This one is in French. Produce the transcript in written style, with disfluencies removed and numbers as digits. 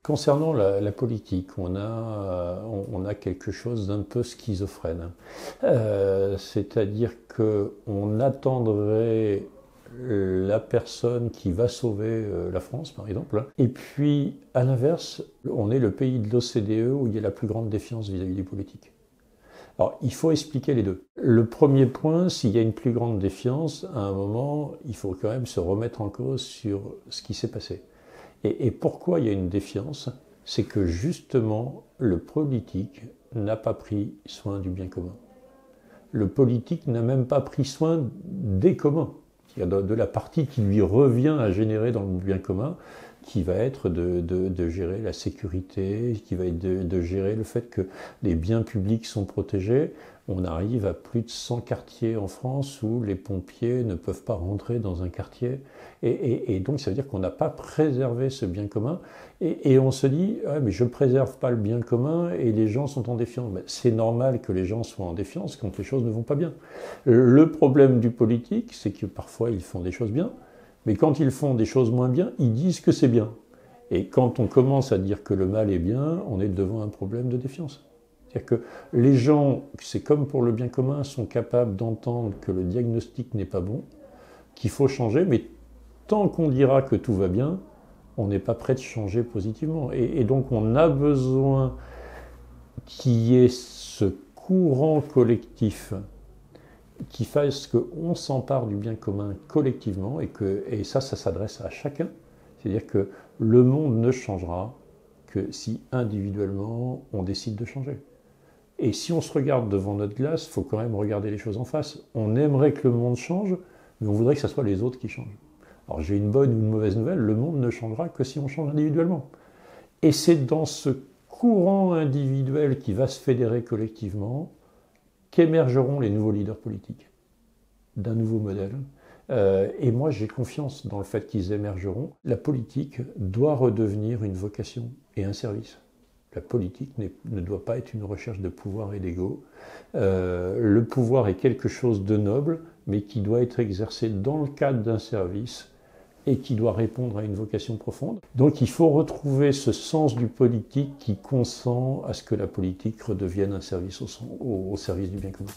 Concernant la politique, on a quelque chose d'un peu schizophrène. C'est-à-dire qu'on attendrait la personne qui va sauver la France, par exemple. Et puis, à l'inverse, on est le pays de l'OCDE où il y a la plus grande défiance vis-à-vis des politiques. Alors, il faut expliquer les deux. Le premier point, s'il y a une plus grande défiance, à un moment, il faut quand même se remettre en cause sur ce qui s'est passé. Et pourquoi il y a une défiance? C'est que justement, le politique n'a pas pris soin du bien commun. Le politique n'a même pas pris soin des communs, de la partie qui lui revient à générer dans le bien commun, qui va être de gérer la sécurité, qui va être de gérer le fait que les biens publics sont protégés. On arrive à plus de 100 quartiers en France où les pompiers ne peuvent pas rentrer dans un quartier. Et donc ça veut dire qu'on n'a pas préservé ce bien commun. Et on se dit, ouais, mais je ne préserve pas le bien commun et les gens sont en défiance. C'est normal que les gens soient en défiance quand les choses ne vont pas bien. Le problème du politique, c'est que parfois ils font des choses bien, mais quand ils font des choses moins bien, ils disent que c'est bien. Et quand on commence à dire que le mal est bien, on est devant un problème de défiance. C'est-à-dire que les gens, c'est comme pour le bien commun, sont capables d'entendre que le diagnostic n'est pas bon, qu'il faut changer, mais tant qu'on dira que tout va bien, on n'est pas prêt de changer positivement. Et donc on a besoin qu'il y ait ce courant collectif qui fasse qu'on s'empare du bien commun collectivement et ça s'adresse à chacun. C'est-à-dire que le monde ne changera que si individuellement on décide de changer. Et si on se regarde devant notre glace, il faut quand même regarder les choses en face. On aimerait que le monde change, mais on voudrait que ce soit les autres qui changent. Alors j'ai une bonne ou une mauvaise nouvelle, le monde ne changera que si on change individuellement. Et c'est dans ce courant individuel qui va se fédérer collectivement qu'émergeront les nouveaux leaders politiques d'un nouveau modèle. Et moi, j'ai confiance dans le fait qu'ils émergeront. La politique doit redevenir une vocation et un service. La politique ne doit pas être une recherche de pouvoir et d'ego. Le pouvoir est quelque chose de noble, mais qui doit être exercé dans le cadre d'un service et qui doit répondre à une vocation profonde. Donc il faut retrouver ce sens du politique qui consent à ce que la politique redevienne un service au service du bien commun.